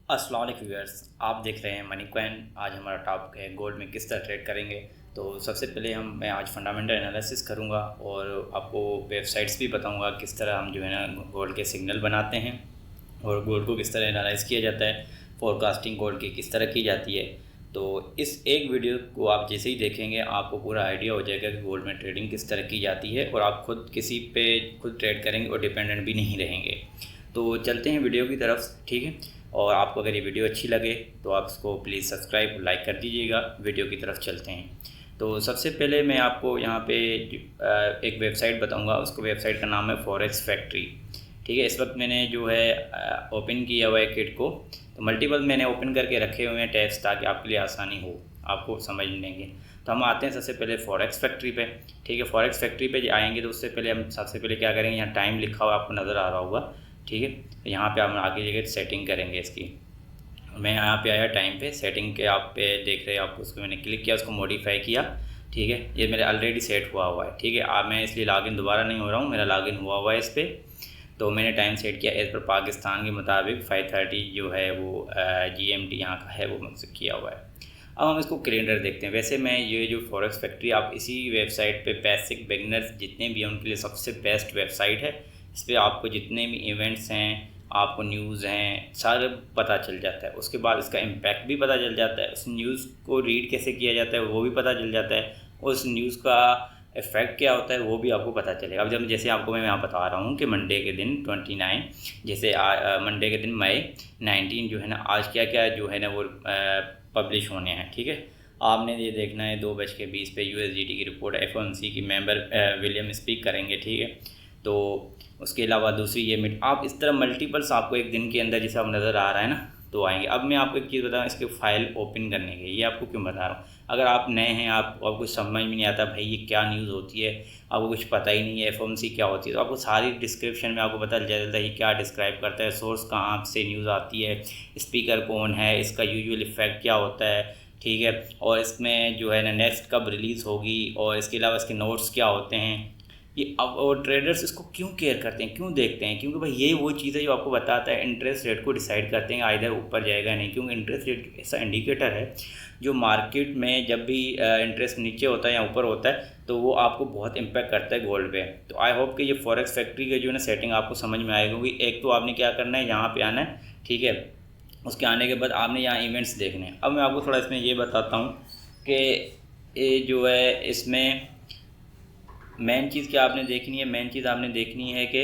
अस्सलाम वालेकुम व्यूअर्स, आप देख रहे हैं मनी कॉइन। आज हमारा टॉपिक है गोल्ड में किस तरह ट्रेड करेंगे। तो सबसे पहले मैं आज फंडामेंटल एनालिसिस करूंगा और आपको वेबसाइट्स भी बताऊंगा किस तरह हम जो है ना गोल्ड के सिग्नल बनाते हैं और गोल्ड को किस तरह एनालाइज किया जाता है, फोरकास्टिंग गोल्ड की किस तरह की जाती है। तो इस एक वीडियो को आप जैसे ही देखेंगे आपको पूरा आइडिया हो जाएगा कि गोल्ड में ट्रेडिंग किस तरह की जाती है और आप खुद किसी पे खुद ट्रेड करेंगे और डिपेंडेंट भी नहीं रहेंगे। तो चलते हैं वीडियो की तरफ, ठीक है। और आपको अगर ये वीडियो अच्छी लगे तो आप इसको प्लीज़ सब्सक्राइब लाइक कर दीजिएगा। वीडियो की तरफ चलते हैं। तो सबसे पहले मैं आपको यहाँ पे एक वेबसाइट बताऊँगा, उसको वेबसाइट का नाम है फॉरेक्स फैक्ट्री, ठीक है। इस वक्त मैंने जो है ओपन किया हुआ है किट को, तो मल्टीपल मैंने ओपन करके रखे हुए हैं टैब्स ताकि आपके लिए आसानी हो आपको समझने की। तो हम आते हैं सबसे पहले फॉरेक्स फैक्ट्री पे, ठीक है। फॉरेक्स फैक्ट्री पे आएंगे तो उससे पहले हम सबसे पहले क्या करेंगे, यहाँ टाइम लिखा हुआ आपको नज़र आ रहा होगा, ठीक है। तो यहाँ पे हम आगे जगह सेटिंग करेंगे इसकी। मैं यहाँ पे आया टाइम पे, सेटिंग के आप पे देख रहे हैं, आपको उसको मैंने क्लिक किया, उसको मॉडिफाई किया, ठीक है। ये मेरे ऑलरेडी सेट हुआ है, ठीक है। मैं इसलिए लॉगिन दोबारा नहीं हो रहा हूँ, मेरा लॉगिन हुआ है इस पर। तो मैंने टाइम सेट किया एज़ पर पाकिस्तान के मुताबिक 5:30 जो है वो GMT यहाँ का है वो मुझसे किया हुआ है। अब हम इसको कैलेंडर देखते हैं। वैसे मैं ये जो फॉरेक्स फैक्ट्री आप इसी वेबसाइट पे बेसिक बिगनर्स जितने भी हैं उनके लिए सबसे बेस्ट वेबसाइट है। इस पर आपको जितने भी इवेंट्स हैं, आपको न्यूज़ हैं, सारे पता चल जाता है। उसके बाद इसका इम्पैक्ट भी पता चल जाता है, उस न्यूज़ को रीड कैसे किया जाता है वो भी पता चल जाता है, उस न्यूज़ का इफ़ेक्ट क्या होता है वो भी आपको पता चलेगा। अब जब जैसे आपको मैं यहाँ बता रहा हूँ कि मंडे के दिन 29, जैसे मंडे के दिन मई 19 जो है ना, आज क्या क्या जो है ना वो पब्लिश होने हैं, ठीक है। आपने ये देखना है 2:20 पे USDT की रिपोर्ट FOMC की मेंबर विलियम स्पीक करेंगे, ठीक है। तो उसके अलावा दूसरी ये मिट आप इस तरह मल्टीपल्स आपको एक दिन के अंदर जैसा नज़र आ रहा है ना तो आएंगे। अब मैं आपको एक चीज़ बताऊँ, इसके फाइल ओपन करने के ये आपको क्यों बता रहा हूँ। अगर आप नए हैं, आपको कुछ समझ में नहीं आता भाई ये क्या न्यूज़ होती है, आपको कुछ पता ही नहीं है FOMC क्या होती है, तो आपको सारी डिस्क्रिप्शन में आपको पता चल जाता है ये क्या डिस्क्राइब करता है, सोर्स कहाँ से न्यूज़ आती है, स्पीकर कौन है, इसका यूजुअल इफ़ेक्ट क्या होता है, ठीक है। और इसमें जो है ना नेक्स्ट कब रिलीज़ होगी, और इसके अलावा इसके नोट्स क्या होते हैं। ये अब और ट्रेडर्स इसको क्यों केयर करते हैं, क्यों देखते हैं, क्योंकि भाई ये वो चीज़ है जो आपको बताता है इंटरेस्ट रेट को डिसाइड करते हैं आइधर ऊपर जाएगा नहीं। क्योंकि इंटरेस्ट रेट ऐसा इंडिकेटर है जो मार्केट में जब भी इंटरेस्ट नीचे होता है या ऊपर होता है तो वो आपको बहुत इम्पैक्ट करता है गोल्ड पे। तो आई होप कि ये फॉरेक्स फैक्ट्री के जो है ना सेटिंग आपको समझ में आएगी। क्योंकि एक तो आपने क्या करना है, यहाँ पे आना है, ठीक है। उसके आने के बाद आपने यहाँ इवेंट्स देखने हैं। अब मैं आपको थोड़ा इसमें ये बताता हूँ कि ये जो है इसमें मेन चीज़ क्या आपने देखनी है, मेन चीज़ आपने देखनी है कि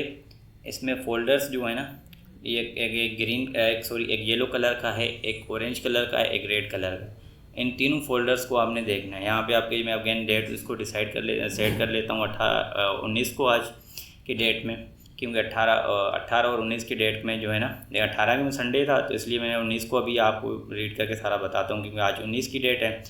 इसमें फ़ोल्डर्स जो है ना, ये एक ग्रीन एक येलो कलर का है, एक ऑरेंज कलर का है, एक रेड कलर का। इन तीनों फोल्डर्स को आपने देखना है। यहाँ पे आपके मैं अगेन डेट इसको सेट कर लेता हूँ 19 को आज की डेट में, क्योंकि 18 और 19 की डेट में जो है ना, 18 में संडे था तो इसलिए मैंने 19 को अभी आपको रीड करके सारा बताता हूँ क्योंकि आज 19 की डेट है,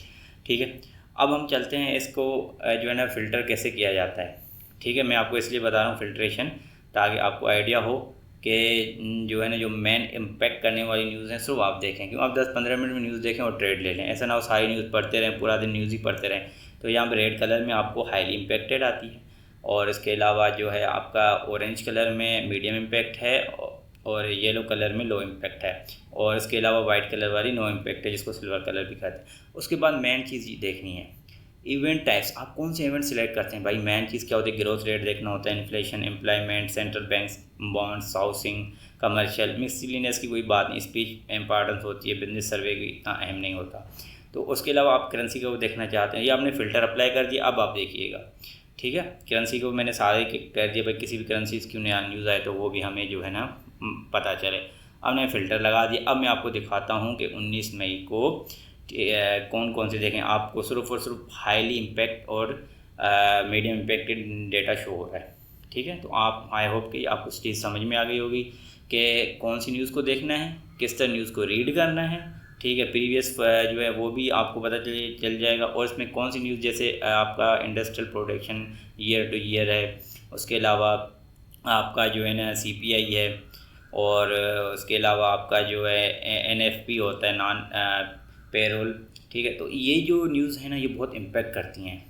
ठीक है। अब हम चलते हैं इसको जो है ना फ़िल्टर कैसे किया जाता है, ठीक है। मैं आपको इसलिए बता रहा हूँ फ़िल्ट्रेशन, ताकि आपको आइडिया हो कि जो है ना जो मेन इम्पैक्ट करने वाली न्यूज़ हैं सिर्फ आप देखें। क्यों आप 10-15 मिनट में न्यूज़ देखें और ट्रेड ले लें, ऐसा ना हो सारी न्यूज़ पढ़ते रहें, पूरा दिन न्यूज़ ही पढ़ते रहें। तो यहाँ पर रेड कलर में आपको हाईली इम्पैक्टेड आती है, और इसके अलावा जो है आपका ऑरेंज कलर में मीडियम इम्पैक्ट है, और येलो कलर में लो इम्पैक्ट है, और इसके अलावा वाइट कलर वाली नो इम्पैक्ट है जिसको सिल्वर कलर भी कहते हैं। उसके बाद मेन चीज़ देखनी है इवेंट टाइप्स, आप कौन से इवेंट सेलेक्ट करते हैं। भाई मेन चीज़ क्या होती है, ग्रोथ रेट देखना होता है, inflation, employment, central banks, bonds, housing, commercial, miscellaneous की कोई बात नहीं, स्पीच इंपॉर्टेंस होती है, बिजनेस सर्वे की इतना अहम नहीं होता। तो उसके अलावा आप करेंसी को देखना चाहते हैं, ये आपने फ़िल्टर अप्लाई कर दिया। अब आप देखिएगा, ठीक है। करेंसी को मैंने सारे कर दिया, भाई किसी भी करेंसी क्यों नया न्यूज़ आए तो वो भी हमें जो है ना पता चले। अब मैंने फ़िल्टर लगा दिया। अब मैं आपको दिखाता हूँ कि 19 मई को कौन कौन से देखें। आपको सिर्फ और सिर्फ हाईली इम्पैक्ट और मीडियम इम्पैक्टेड डेटा शो हो रहा है, ठीक है। तो आप आई होप कि आपको चीज़ समझ में आ गई होगी कि कौन सी न्यूज़ को देखना है, किस तरह न्यूज़ को रीड करना है, ठीक है। प्रीवियस जो है वो भी आपको पता चल जाएगा, और इसमें कौन सी न्यूज़ जैसे आपका industrial production year two year है, उसके अलावा आपका जो है ना CPI है, और उसके अलावा आपका जो है NFP होता है, नॉन पेरोल, ठीक है। तो ये जो न्यूज़ है ना ये बहुत इम्पैक्ट करती हैं।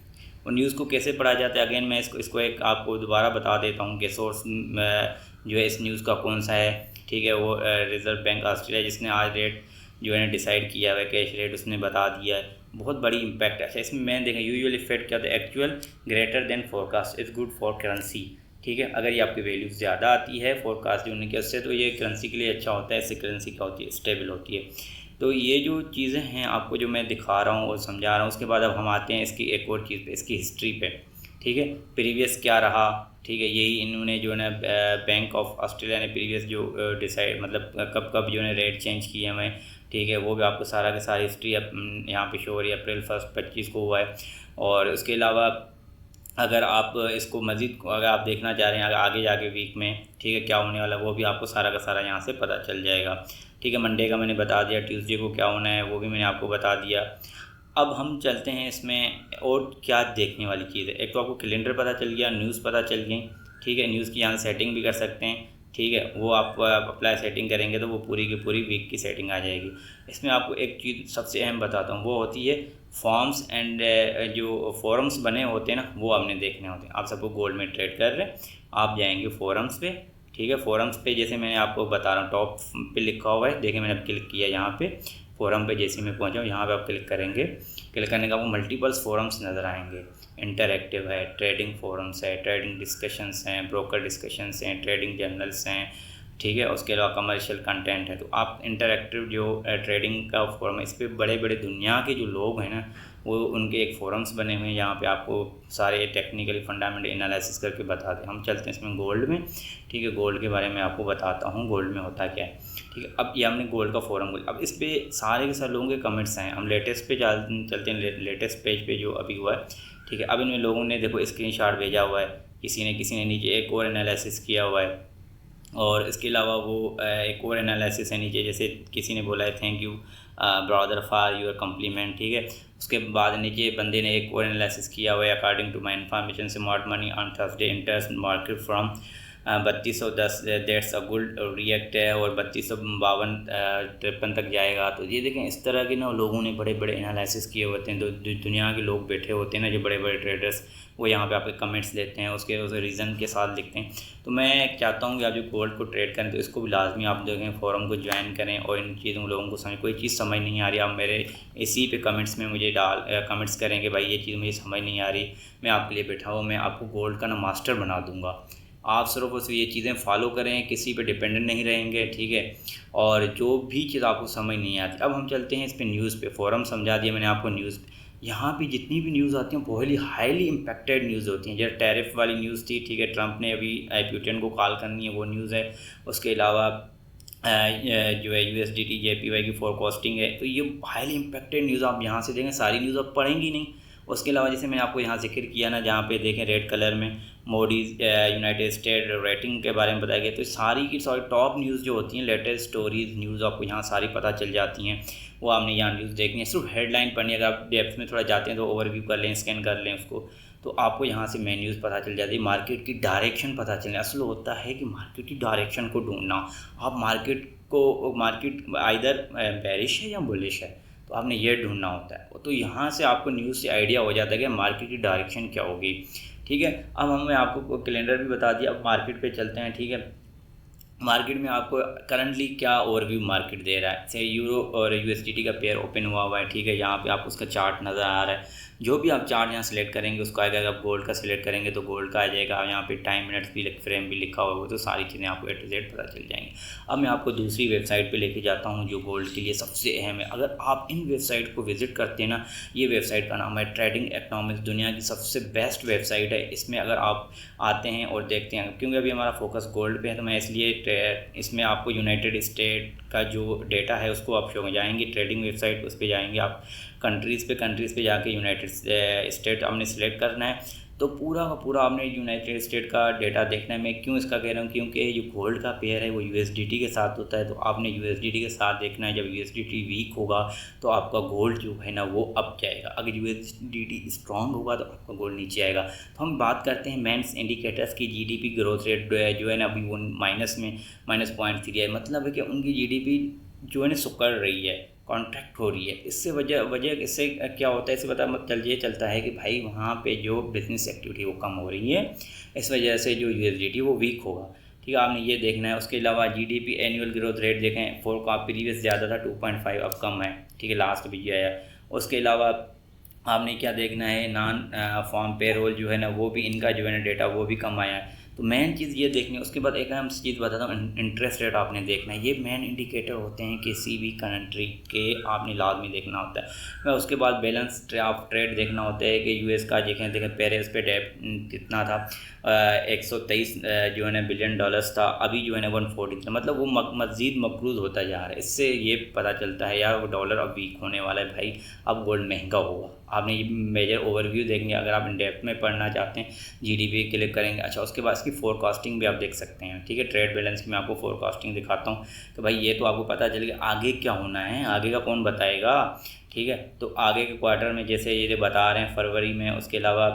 और न्यूज़ को कैसे पढ़ा जाता है, अगेन मैं इसको एक आपको दोबारा बता देता हूँ कि सोर्स जो है इस न्यूज़ का कौन सा है, ठीक है। वो रिज़र्व बैंक ऑस्ट्रेलिया जिसने आज रेट जो है डिसाइड किया हुआ है, कैश रेट उसने बता दिया है। बहुत बड़ी इम्पैक्ट है। अच्छा, इसमें मैंने देखा यूजुअल इफेक्ट क्या होता है, actual greater than forecast is good for currency. ठीक है, अगर ये आपकी वैल्यू ज़्यादा आती है फोरकास्ट जो होने की उससे, तो ये करेंसी के लिए अच्छा होता है। इससे करेंसी क्या होती है, स्टेबल होती है। तो ये जो चीज़ें हैं आपको जो मैं दिखा रहा हूँ और समझा रहा हूँ, उसके बाद अब हम आते हैं इसकी एक और चीज़ पे, इसकी हिस्ट्री पे। ठीक है, प्रीवियस क्या रहा। ठीक है, यही इन्होंने जो है ना बैंक ऑफ ऑस्ट्रेलिया ने प्रीवियस जो डिसाइड मतलब कब कब जो है रेट चेंज किए हमें। ठीक है, वो भी आपको सारा का सारी हिस्ट्री अब यहाँ पे शो हो रही है। अप्रैल 1 25 को हुआ है। और उसके अलावा अगर आप इसको मज़ीद अगर आप देखना चाह रहे हैं आगे जाके वीक में, ठीक है, क्या होने वाला वो भी आपको सारा का सारा यहाँ से पता चल जाएगा। ठीक है, मंडे का मैंने बता दिया, ट्यूसडे को क्या होना है वो भी मैंने आपको बता दिया। अब हम चलते हैं इसमें और क्या देखने वाली चीज़ है। एक तो आपको कैलेंडर पता चल गया, न्यूज़ पता चल गई। ठीक है, न्यूज़ की यहाँ सेटिंग भी कर सकते हैं। ठीक है, वो आप अप्लाई सेटिंग करेंगे तो वो पूरी की पूरी वीक की सेटिंग आ जाएगी। इसमें आपको एक चीज़ सबसे अहम बताता हूँ, वो होती है फॉर्म्स एंड जो फोरम्स बने होते हैं ना, वो आपने देखने होते हैं। आप सबको गोल्ड में ट्रेड कर रहे हैं, आप जाएंगे फोरम्स पे। ठीक है, फोरम्स पे जैसे मैंने आपको बता रहा हूँ टॉप पे लिखा हुआ है, देखिए मैंने क्लिक किया यहाँ पे फोरम पे। जैसे मैं पहुँचा हूँ यहाँ पे आप क्लिक करेंगे, क्लिक करने का आपको मल्टीपल्स फोरम्स नज़र आएंगे। इंटरैक्टिव है, ट्रेडिंग फोरम्स है, ट्रेडिंग डिस्कशंस हैं, ब्रोकर डिस्कशंस हैं, ट्रेडिंग जर्नल्स हैं। ठीक है, उसके अलावा कमर्शियल कंटेंट है। तो आप इंटरैक्टिव जो ट्रेडिंग का फोरम है, इस पर बड़े बड़े दुनिया के जो लोग हैं ना, वो उनके एक फोरम्स बने हुए हैं जहाँ पे आपको सारे टेक्निकली फंडामेंटल एनालिसिस करके बताते हैं। हम चलते हैं इसमें गोल्ड में। ठीक है, गोल्ड के बारे में आपको बताता हूँ गोल्ड में होता क्या है। ठीक है, अब ये हमने गोल्ड का फोरम बोला। अब इस पर सारे के सारे लोगों के कमेंट्स हैं। हम लेटेस्ट पे चलते हैं, लेटेस्ट पेज पे जो अभी हुआ है। ठीक है, अब इनमें लोगों ने देखो स्क्रीनशॉट भेजा हुआ है, किसी ने नीचे एक और एनालिसिस किया हुआ है। और इसके अलावा वो एक और एनालिसिस है नीचे, जैसे किसी ने बोला है thank you brother for your complement. ठीक है, उसके बाद नीचे बंदे ने एक और एनालिसिस किया हुआ है, according to my information smart money on Thursday interest market from 3210 that's a good react है, और 3252 तक जाएगा। तो ये देखें, इस तरह के ना लोगों ने बड़े बड़े एनालिसिस किए होते हैं। तो दुनिया के लोग बैठे होते हैं ना, जो बड़े बड़े ट्रेडर्स, वो यहाँ पे आपके कमेंट्स देते हैं, उसके रीज़न के साथ लिखते हैं। तो मैं चाहता हूँ कि आप जो गोल्ड को ट्रेड करें तो इसको भी लाजमी आप देखें, फोरम को ज्वाइन करें और इन चीज़ों लोगों को समझ, कोई चीज़ समझ नहीं आ रही आप मेरे इसी पे कमेंट्स में मुझे कमेंट्स करेंगे, भाई ये चीज़ मुझे समझ नहीं आ रही, मैं आपके लिए बैठा हूँ, मैं आपको गोल्ड का ना मास्टर बना दूँगा। आप सिर्फ उस ये चीज़ें फॉलो करें, किसी पे डिपेंडेंट नहीं रहेंगे। ठीक है, और जो भी चीज़ आपको समझ नहीं आती। अब हम चलते हैं इस पे न्यूज़ पे। फोरम समझा दिया मैंने आपको। न्यूज़ यहाँ पे जितनी भी न्यूज़ आती हैं बहुत ही हाईली इम्पैक्टेड न्यूज़ होती हैं। जैसे टैरिफ वाली न्यूज़ थी। ठीक है, ट्रंप ने अभी Putin को कॉल करनी है, वो न्यूज़ है। उसके अलावा जो है USDT JPY की फोरकास्टिंग है। तो ये हाईली इम्पैक्टेड न्यूज़ आप यहाँ से देखें, सारी न्यूज़ आप पढ़ेंगी नहीं। उसके अलावा जैसे मैंने आपको यहाँ जिक्र किया ना, जहाँ पे देखें रेड कलर में मोडीज़ यूनाइटेड स्टेट रेटिंग के बारे में बताया गया। तो सारी की सारी टॉप न्यूज़ जो होती हैं, लेटेस्ट स्टोरीज़ न्यूज़ आपको यहाँ सारी पता चल जाती हैं। वो आपने यहाँ न्यूज़ देखनी है, सिर्फ हेडलाइन पढ़नी है। अगर आप डेप्थ में थोड़ा जाते हैं तो ओवरव्यू कर लें, स्कैन कर लें उसको, तो आपको यहाँ से मेन न्यूज़ पता चल जाती है। मार्केट की डायरेक्शन पता चलने, असल होता है कि मार्केट की डायरेक्शन को ढूंढना। आप मार्केट आइदर बेरिश है या बुलिश है, तो आपने ये ढूंढना होता है। तो यहाँ से आपको न्यूज़ से आइडिया हो जाता है कि मार्केट की डायरेक्शन क्या होगी। ठीक है, अब हमने आपको कैलेंडर भी बता दिया। अब मार्केट पे चलते हैं। ठीक है, मार्केट में आपको करंटली क्या ओवरव्यू मार्केट दे रहा है। जैसे यूरो और USDT का पेयर ओपन हुआ है। ठीक है, यहाँ पे आप उसका चार्ट नज़र आ रहा है। जो भी आप चार्ट यहाँ सेलेक्ट करेंगे उसको आएगा। अगर आप गोल्ड का सिलेक्ट करेंगे तो गोल्ड का आ जाएगा। यहाँ पे टाइम मिनट्स भी फ्रेम भी लिखा हुआ है, तो सारी चीज़ें आपको A to Z पता चल जाएंगी। अब मैं आपको दूसरी वेबसाइट पे लेके जाता हूँ जो गोल्ड के लिए सबसे अहम है। अगर आप इन वेबसाइट को विज़िट करते हैं ना, ये वेबसाइट का नाम है ट्रेडिंग इकोनॉमिक्स, दुनिया की सबसे बेस्ट वेबसाइट है। इसमें अगर आप आते हैं और देखते हैं, क्योंकि अभी हमारा फोकस गोल्ड पे है, तो मैं इसलिए इसमें आपको यूनाइटेड स्टेट का जो डेटा है उसको आप शो जाएंगे ट्रेडिंग वेबसाइट, उस पर जाएंगे आप। कंट्रीज़ पे जाके यूनाइटेड स्टेट आपने सेलेक्ट करना है। तो पूरा का पूरा आपने यूनाइटेड स्टेट का डेटा देखना है। मैं क्यों इसका कह रहा हूँ, क्योंकि जो गोल्ड का पेयर है वो USDT के साथ होता है, तो आपने USDT के साथ देखना है। जब USDT वीक होगा तो आपका गोल्ड जो है ना वो अप जाएगा, अगर USDT स्ट्रॉन्ग होगा तो आपका गोल्ड नीचे आएगा। तो हम बात करते हैं मेंस इंडिकेटर्स की। GDP ग्रोथ रेट जो है ना अभी वो -0.3 है। मतलब है कि उनकी GDP जो है ना सुकड़ रही है, कॉन्ट्रैक्ट हो रही है। इससे वजह इससे क्या होता है, इससे ये चलता है कि भाई वहाँ पे जो बिज़नेस एक्टिविटी वो कम हो रही है, इस वजह से जो USDT वो वीक होगा। ठीक है, आपने ये देखना है। उसके अलावा जीडीपी एनुअल ग्रोथ रेट देखें, प्रीवियस ज़्यादा था 2.5, अब कम है, ठीक है, लास्ट भी आया। उसके अलावा आपने क्या देखना है, नॉन फॉर्म पेरोल जो है ना वो भी इनका जो है ना डेटा वो भी कम आया है। तो मेन चीज़ ये देखनी है। उसके बाद एक अहम चीज़ बताता हूँ, इंटरेस्ट रेट आपने देखना है। ये मेन इंडिकेटर होते हैं किसी भी कंट्री के, आपने लाजमी देखना होता है। मैं उसके बाद बैलेंस ऑफ ट्रेड देखना होता है कि यूएस का देखें पेरिस पे डेट कितना था, 123 जो है ना बिलियन डॉलर्स था, अभी जो है ना 143, मतलब वो मज़ीद मकरूज़ होता जा रहा है। इससे ये पता चलता है यार वो डॉलर अब वीक होने वाला है भाई, अब गोल्ड महंगा होगा। आपने ये मेजर ओवरव्यू देखेंगे अगर आप इन डेप्थ में पढ़ना चाहते हैं, जीडीपी क्लिक करेंगे। अच्छा, उसके बाद इसकी फोरकास्टिंग भी आप देख सकते हैं, ठीक है, ट्रेड बैलेंस की मैं आपको फोरकास्टिंग दिखाता हूँ। तो भाई ये तो आपको पता चल गया आगे क्या होना है, आगे का कौन बताएगा, ठीक है। तो आगे के क्वार्टर में जैसे ये बता रहे हैं फरवरी में, उसके अलावा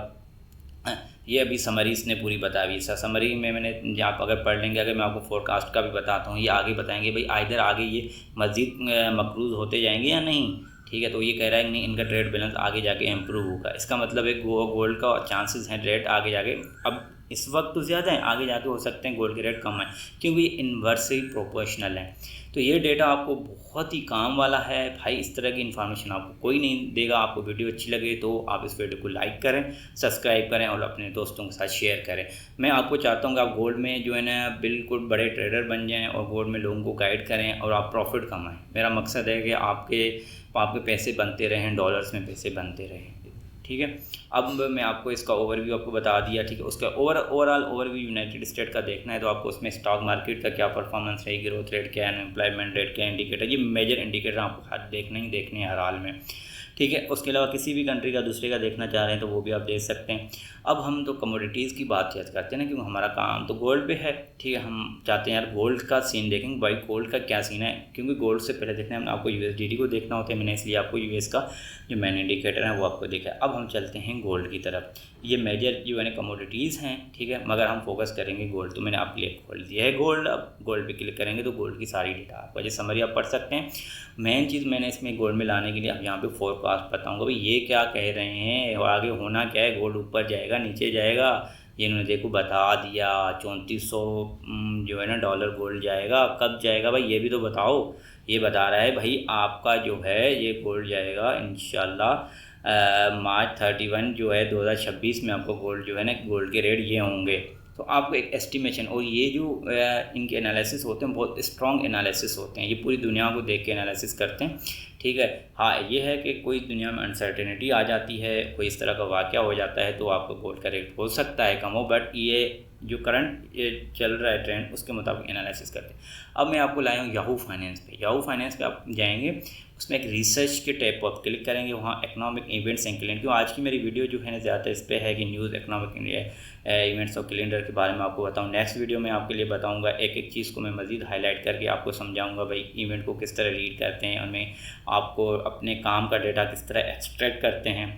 ये अभी समरी इसने पूरी बता दी। समरी में मैंने आप अगर पढ़ लेंगे, अगर मैं आपको फोरकास्ट का भी बताता हूँ, ये आगे बताएंगे भाई इधर आगे ये मज़ीद मकरूज़ होते जाएंगे या नहीं, ठीक है। तो ये कह रहा है कि नहीं, इनका ट्रेड बैलेंस आगे जाके इम्प्रूव होगा। इसका मतलब है गोल्ड का चांसेस हैं रेट आगे जाके, अब इस वक्त तो ज़्यादा है, आगे जाके हो सकते हैं गोल्ड के रेट कम है, क्योंकि ये इन्वर्सली प्रोपोर्शनल है। तो ये डेटा आपको बहुत ही काम वाला है भाई। इस तरह की इन्फॉर्मेशन आपको कोई नहीं देगा। आपको वीडियो अच्छी लगे तो आप इस वीडियो को लाइक करें, सब्सक्राइब करें और अपने दोस्तों के साथ शेयर करें। मैं आपको चाहता हूँ कि आप गोल्ड में जो है ना बिल्कुल बड़े ट्रेडर बन जाएं और गोल्ड में लोगों को गाइड करें और आप प्रॉफिट कमाएं। मेरा मकसद है कि आपके पैसे बनते रहें, डॉलर्स में पैसे बनते रहें, ठीक है। अब मैं आपको इसका ओवरव्यू आपको बता दिया, ठीक है। उसका ओवरऑल ओवरव्यू यूनाइटेड स्टेट का देखना है तो आपको उसमें स्टॉक मार्केट का क्या परफॉर्मेंस है, ग्रोथ रेट क्या है, अनएम्प्लॉयमेंट रेट क्या, इंडिकेटर, ये मेजर इंडिकेटर आपको हर देखने हैं हर हाल में, ठीक है। उसके अलावा किसी भी कंट्री का दूसरे का देखना चाह रहे हैं तो वो भी आप देख सकते हैं। अब हम तो कमोडिटीज़ की बात करते हैं ना, क्योंकि हमारा काम तो गोल्ड पे है, ठीक है। हम चाहते हैं यार गोल्ड का सीन देखेंगे, भाई गोल्ड का क्या सीन है, क्योंकि गोल्ड से पहले देखना है आपको यूएसडीटी को देखना होता है। मैंने इसलिए आपको यूएस का जो मेन इंडिकेटर है वो आपको देखा है। अब हम चलते हैं गोल्ड की तरफ। ये मेजर जो है कमोडिटीज़ हैं, ठीक है, मगर हम फोकस करेंगे गोल्ड। तो मैंने आपके लिए खोल दिया है गोल्ड। अब गोल्ड पे क्लिक करेंगे तो गोल्ड की सारी डेटा आपको जो समरी आप पढ़ सकते हैं। मेन चीज़ मैंने इसमें गोल्ड में लाने के लिए अब यहाँ पे फोरकास्ट बताऊँगा भाई ये क्या कह रहे हैं और आगे होना क्या है, गोल्ड ऊपर जाएगा नीचे जाएगा, ये इन्होंने देखो बता दिया। 3400 जो है ना डॉलर गोल्ड जाएगा, कब जाएगा भाई ये भी तो बताओ। ये बता रहा है भाई आपका जो है ये गोल्ड जाएगा इंशाल्लाह मार्च 31 जो है 2026 में आपको गोल्ड जो है ना गोल्ड के रेट ये होंगे। तो आपको एक एस्टिमेशन, और ये जो इनके एनालिसिस होते हैं बहुत स्ट्रॉन्ग एनालिसिस होते हैं, ये पूरी दुनिया को देख के एनालिसिस करते हैं, ठीक है। हाँ ये है कि कोई दुनिया में अनसर्टेनिटी आ जाती है, कोई इस तरह का वाक़या हो जाता है तो आपको गोल्ड का रेट हो सकता है कम हो, बट ये जो करंट चल रहा है ट्रेंड उसके मुताबिक एनालिसिस करते हैं। अब मैं आपको लाया हूँ याहू फाइनेंस पे। याहू फाइनेंस पे आप जाएंगे, उसमें एक रिसर्च के टैब पर आप क्लिक करेंगे, वहाँ इकोनॉमिक इवेंट्स एंड कैलेंडर, क्यों आज की मेरी वीडियो जो है ना ज़्यादा इस पर है कि न्यूज़ इकोनॉमिक इवेंट्स और कैलेंडर के बारे में आपको बताऊँ। नेक्स्ट वीडियो में आपके लिए बताऊँगा, एक एक चीज़ को मैं मज़ीद हाईलाइट करके आपको समझाऊँगा भाई इवेंट को किस तरह रीड करते हैं, उनमें आपको अपने काम का डेटा किस तरह एक्सट्रैक्ट करते हैं।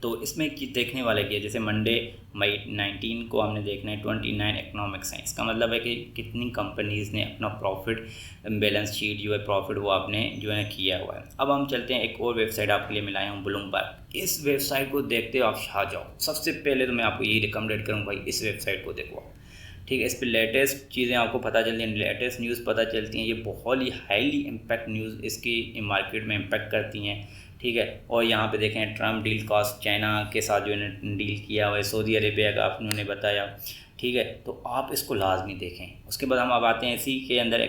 तो इसमें देखने वाले की है, जैसे मंडे मई 19 को हमने देखना है 29 इकोनॉमिक्स हैं। इसका मतलब है कि कितनी कंपनीज़ ने अपना प्रॉफिट बैलेंस शीट जो है प्रॉफिट वो आपने जो है किया हुआ है। अब हम चलते हैं, एक और वेबसाइट आपके लिए मिलाया हूँ ब्लूमबर्ग। इस वेबसाइट को देखते हो आप शाह जाओ। सबसे पहले तो मैं आपको यही रिकमेंडेड करूँ भाई इस वेबसाइट को देखो, ठीक है। इस पर लेटेस्ट चीज़ें आपको पता चलती हैं, लेटेस्ट न्यूज़ पता चलती हैं। ये बहुत ही हाईली इम्पैक्ट न्यूज़ इसकी मार्केट में इम्पैक्ट करती हैं, ठीक है। और यहाँ पे देखें ट्रम्प डील कॉस्ट चाइना के साथ जो है डील किया हुआ है, सऊदी अरेबिया का उन्होंने बताया, ठीक है। तो आप इसको लाजमी देखें। उसके बाद हम अब आते हैं इसी के अंदर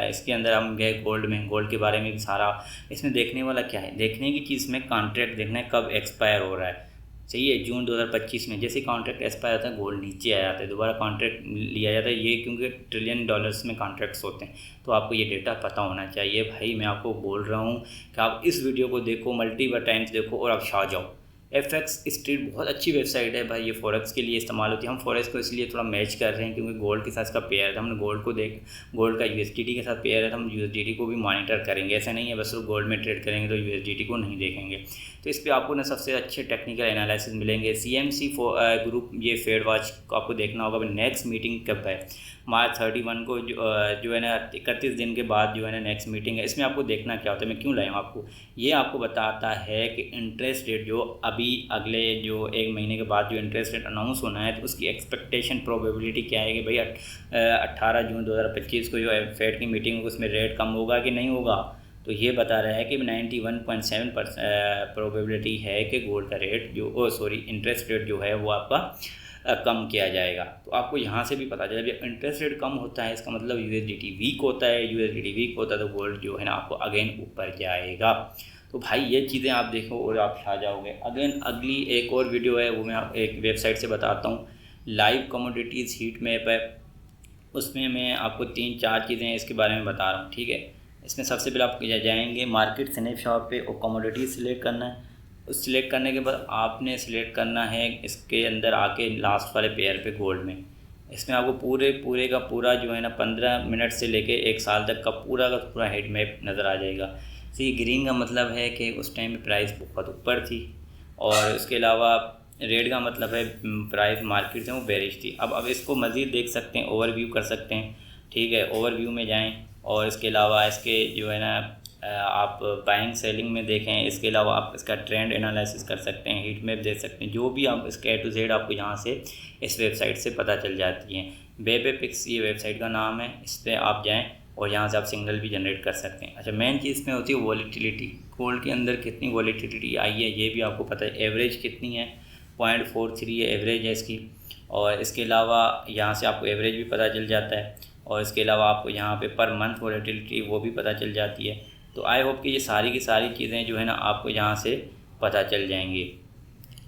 इसके अंदर हम गए गोल्ड में। गोल्ड के बारे में भी सारा इसमें देखने वाला क्या है, देखने की चीज़ में कॉन्ट्रैक्ट देखना है कब एक्सपायर हो रहा है, सही है। जून 2025 में जैसे कॉन्ट्रैक्ट एक्सपायर होता है गोल्ड नीचे आ जाता है, दोबारा कॉन्ट्रैक्ट लिया जाता है, ये क्योंकि ट्रिलियन डॉलर्स में कॉन्ट्रैक्ट्स होते हैं। तो आपको ये डेटा पता होना चाहिए भाई। मैं आपको बोल रहा हूँ कि आप इस वीडियो को देखो, मल्टीपल टाइम्स देखो और आप छा जाओ। FX स्ट्रीट बहुत अच्छी वेबसाइट है भाई, ये फॉरेक्स के लिए इस्तेमाल होती है। हम फॉरेक्स को इसलिए थोड़ा मैच कर रहे हैं क्योंकि गोल्ड के साथ इसका पेयर है। हमने गोल्ड का USDT के साथ पेयर है, तो हम USDT को भी मॉनिटर करेंगे। ऐसा नहीं है बस गोल्ड में ट्रेड करेंगे तो USDT को नहीं देखेंगे। तो इस पर आपको ना सबसे अच्छे टेक्निकल एनालिसिस मिलेंगे। CMC ग्रुप ये फेड वॉच को आपको देखना होगा नेक्स्ट मीटिंग कब है। मार्च 31 को जो है ना 31 दिन के बाद जो है ना नेक्स्ट मीटिंग है। इसमें आपको देखना क्या होता है, मैं क्यों लाया हूँ आपको, ये आपको बताता है कि इंटरेस्ट रेट जो अभी अगले जो 1 महीने के बाद जो इंटरेस्ट रेट अनाउंस होना है, तो उसकी एक्सपेक्टेशन प्रोबेबिलिटी क्या है कि भाई 18 जून 2025 को जो फेड की मीटिंग होगी उसमें रेट कम होगा कि नहीं होगा। तो ये बता रहा है कि 91.7% प्रोबेबिलिटी है कि गोल्ड का रेट जो इंटरेस्ट रेट जो है वो आपका कम किया जाएगा। तो आपको यहाँ से भी पता चले जब इंटरेस्ट रेट कम होता है इसका मतलब यूएसडीटी वीक होता है, यूएसडीटी वीक होता है तो गोल्ड जो है ना आपको अगेन ऊपर जाएगा। तो भाई ये चीज़ें आप देखो और आप छा जाओगे। अगेन अगली एक और वीडियो है वो मैं एक वेबसाइट से बताता हूँ, लाइव कमोडिटीज़ हीट मैप है, उसमें मैं आपको 3-4 चीज़ें इसके बारे में बता रहा हूँ, ठीक है। इसमें सबसे पहले आप जाएंगे मार्केट स्नैपशॉट पे और कमोडिटी सिलेक्ट करना है। उस सिलेक्ट करने के बाद आपने सिलेक्ट करना है इसके अंदर आके लास्ट वाले पेयर पे गोल्ड में। इसमें आपको पूरे का पूरा जो है ना 15 मिनट से लेके 1 साल तक का पूरा हेड मैप नज़र आ जाएगा। तो ये ग्रीन का मतलब है कि उस टाइम पे प्राइस बहुत ऊपर थी, और उसके अलावा रेड का मतलब है प्राइस मार्केट से वो बेरिश थी। अब इसको मज़ीद देख सकते हैं, ओवरव्यू कर सकते हैं, ठीक है। ओवरव्यू में जाएं और इसके अलावा इसके जो है ना आप बाइंग सेलिंग में देखें। इसके अलावा आप इसका ट्रेंड एनालिसिस कर सकते हैं, हीट मैप देख सकते हैं, जो भी आप इसका A to Z आपको यहाँ से इस वेबसाइट से पता चल जाती हैं। बेबेपिक्स ये वेबसाइट का नाम है, इस पर आप जाएँ और यहाँ से आप सिग्नल भी जनरेट कर सकते हैं। अच्छा, मेन चीज़ इसमें होती है वॉलीटिलिटी, गोल्ड के अंदर कितनी वॉलीटिलिटी आई है ये भी आपको पता है। एवरेज कितनी है, 0.43 एवरेज है इसकी, और इसके अलावा यहाँ से आपको एवरेज भी पता चल जाता है, और इसके अलावा आपको यहाँ पे पर मंथ वॉलीटिलिटी वो भी पता चल जाती है। तो आई होप कि ये सारी की सारी चीज़ें जो है ना आपको यहाँ से पता चल जाएंगी।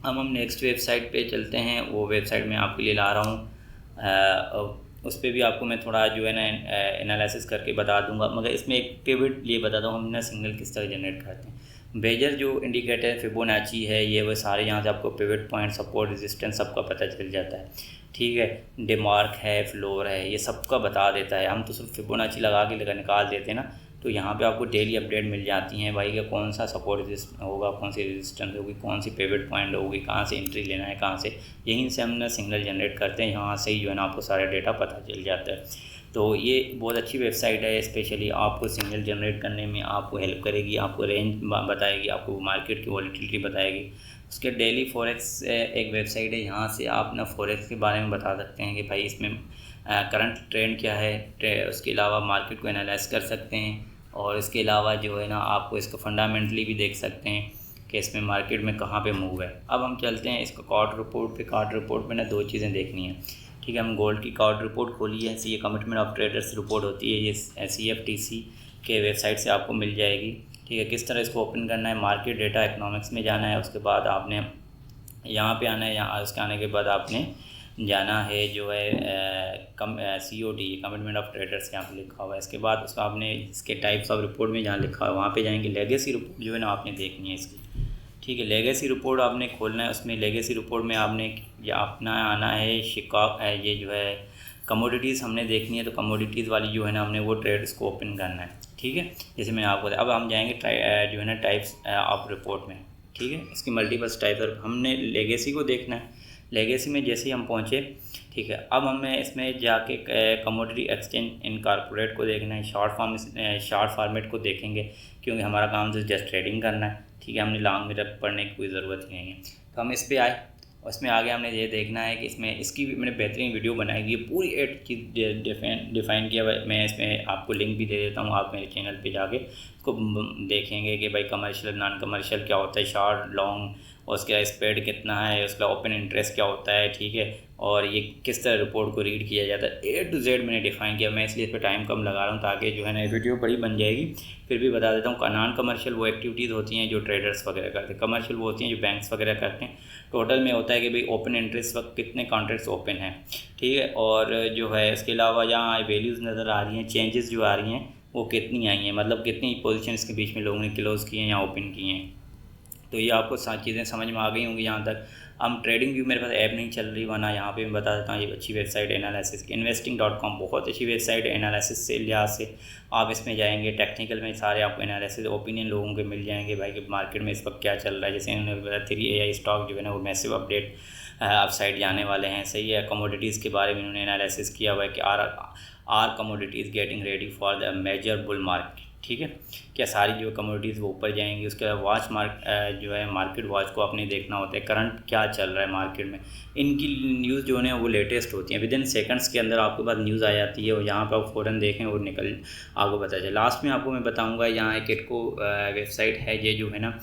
अब हम नेक्स्ट वेबसाइट पे चलते हैं, वो वेबसाइट मैं आपके लिए ला रहा हूँ। उस पर भी आपको मैं थोड़ा जो है ना एनालिसिस करके बता दूंगा, मगर इसमें एक पिवट लिए बताता हूँ हम ना सिग्नल किस तरह जनरेट करते हैं। बेजर जो इंडिकेटर फिबोनाची है ये वो सारे यहाँ से आपको पिवट पॉइंट, सपोर्ट, रेजिस्टेंस सबका पता चल जाता है, ठीक है। डिमार्क है, फ्लोर है, ये सबका बता देता है। हम तो सिर्फ फिबोनाची लगा के निकाल देते हैं ना, तो यहाँ पे आपको डेली अपडेट मिल जाती हैं भाई कि कौन सा सपोर्ट होगा, कौन सी रेजिस्टेंस होगी, कौन सी पिवट पॉइंट होगी, कहाँ से एंट्री लेना है, कहाँ से, यहीं से हम ना सिग्नल जनरेट करते हैं, यहाँ से ही जो है ना आपको सारा डेटा पता चल जाता है। तो ये बहुत अच्छी वेबसाइट है, स्पेशली आपको सिग्नल जनरेट करने में आपको हेल्प करेगी, आपको रेंज बताएगी, आपको मार्केट की वॉलीटिलिटी बताएगी। उसके डेली फॉरेक्स एक वेबसाइट है, यहाँ से आप ना फॉरेक्स के बारे में बता सकते हैं कि भाई इसमें करंट ट्रेंड क्या है, उसके अलावा मार्केट को एनालाइज कर सकते हैं, और इसके अलावा जो है ना आपको इसको फंडामेंटली भी देख सकते हैं कि इसमें मार्केट में कहाँ पे मूव है। अब हम चलते हैं इसका कार्ड रिपोर्ट पे। कार्ड रिपोर्ट में ना 2 चीज़ें देखनी है, ठीक है। हम गोल्ड की कार्ड रिपोर्ट खोली है, ये कमिटमेंट ऑफ ट्रेडर्स रिपोर्ट होती है, ये CFTC के वेबसाइट से आपको मिल जाएगी, ठीक है। किस तरह इसको ओपन करना है, मार्केट डेटा इकोनॉमिक्स में जाना है, उसके बाद आपने यहाँ पे आना है, यहाँ उसके आने के बाद आपने जाना है जो है COT कमिटमेंट ऑफ ट्रेडर्स यहाँ पे लिखा हुआ है। इसके बाद उसका आपने इसके टाइप्स ऑफ रिपोर्ट में जहाँ लिखा है वहाँ पे जाएंगे। लेगेसी रिपोर्ट जो है ना आपने देखनी है इसकी, ठीक है। लेगेसी रिपोर्ट आपने खोलना है, उसमें लेगेसी रिपोर्ट में आपने ये अपना आना है ये जो है कमोडिटीज़ हमने देखनी है, तो कमोडिटीज़ वाली जो है ना हमने वो ट्रेड्स को ओपन करना है, ठीक है। जैसे मैंने आपको अब हम जाएंगे जो है ना टाइप्स ऑफ रिपोर्ट में, ठीक है। इसकी मल्टीपल टाइप्स हमने लेगेसी को देखना है। लेगेसी में जैसे ही हम पहुँचे, ठीक है, अब हमें इसमें जाके कमोडिटी एक्सचेंज इनकॉर्पोरेट को देखना है, शॉर्ट फॉर्मेट को देखेंगे, क्योंकि हमारा काम तो जस्ट ट्रेडिंग करना है, ठीक है। हमने लॉन्ग में पढ़ने की कोई ज़रूरत ही नहीं है। तो हम इस पर आए, उसमें आगे हमने ये देखना है कि इसमें इसकी भी मैंने बेहतरीन वीडियो बनाई हुई है, पूरी एक चीज़ डिफ़ाइन किया हुआ है। मैं इसमें आपको लिंक भी दे देता हूँ, आप मेरे चैनल पे जाके इसको देखेंगे कि भाई कमर्शियल नॉन कमर्शियल क्या होता है, शॉर्ट लॉन्ग, और उसका स्प्रेड कितना है, उसका ओपन इंटरेस्ट क्या होता है, ठीक है, और ये किस तरह रिपोर्ट को रीड किया जाता है, A to Z मैंने डिफ़ाइन किया। मैं इसलिए इस पर टाइम कम लगा रहा हूँ ताकि जो है ना वीडियो बड़ी बन जाएगी। फिर भी बता देता हूँ, नॉन कमर्शियल वो एक्टिविटीज़ होती हैं जो ट्रेडर्स वगैरह करते हैं, कमर्शियल वो होती हैं जो बैंक्स वगैरह करते हैं। टोटल में होता है कि भाई ओपन इंटरेस्ट वक्त कितने कॉन्ट्रैक्ट्स ओपन हैं, ठीक है, और जो है इसके अलावा यहाँ वैल्यूज़ नज़र आ रही हैं, चेंजेस जो आ रही हैं वो कितनी आई हैं, मतलब कितनी पोजीशन के बीच में लोगों ने क्लोज़ किए हैं या ओपन किए हैं। तो ये आपको सारी चीज़ें समझ में आ गई होंगी यहाँ तक। हम ट्रेडिंग व्यू मेरे पास ऐप नहीं चल रही, वरना यहाँ पे मैं बता देता हूँ ये अच्छी वेबसाइट एनालिसिस investing.com बहुत अच्छी वेबसाइट है एनालिसिस से लिहाज से। आप इसमें जाएंगे, टेक्निकल में सारे आपको एनालिसिस ओपिनियन लोगों के मिल जाएंगे भाई कि मार्केट में इस वक्त क्या चल रहा है। जैसे उन्होंने बताया 3AI स्टॉक जो है ना वो मैसिव अपडेट अपसाइड जाने वाले हैं। सही है। कमोडिटीज़ के बारे में इन्होंने एनालिसिस किया हुआ है कि are commodities getting ready for the major bull market. ठीक है, क्या सारी जो कमोडिटीज़ वो ऊपर जाएंगी। उसके बाद वॉच जो है मार्केट वॉच को अपने देखना होता है करंट क्या चल रहा है मार्केट में। इनकी न्यूज़ जो है वो लेटेस्ट होती है, विद इन सेकंड्स के अंदर आपके पास न्यूज़ आ जाती है और यहाँ पर आप फ़ौरन देखें और निकल आपको पता चले। लास्ट में आपको मैं बताऊँगा, यहाँ एक इटको वेबसाइट है ये जो है ना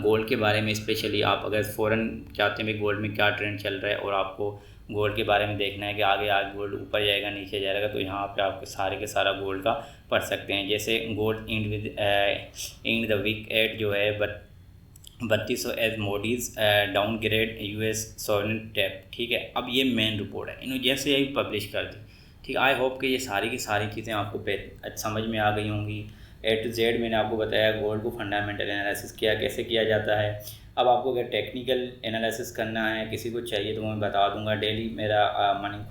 गोल्ड के बारे में स्पेशली आप अगर फ़ौरन चाहते हैं गोल्ड में क्या ट्रेंड चल रहा है और आपको गोल्ड के बारे में देखना है कि आगे गोल्ड ऊपर जाएगा नीचे जाएगा, तो यहाँ पे आप सारे के सारा गोल्ड का पढ़ सकते हैं। जैसे gold end the week at जो है 3200 as Moody's downgrade US sovereign डेब्ट। ठीक है, अब ये मेन रिपोर्ट है, इन्होंने जैसे यही पब्लिश कर दी। ठीक, आई होप कि ये सारी की सारी चीज़ें आपको समझ में आ गई होंगी। A to Z मैंने आपको बताया गोल्ड को फंडामेंटल एनालिसिस किया कैसे किया जाता है। अब आपको अगर टेक्निकल एनालिसिस करना है किसी को चाहिए तो मैं बता दूंगा। डेली मेरा मनी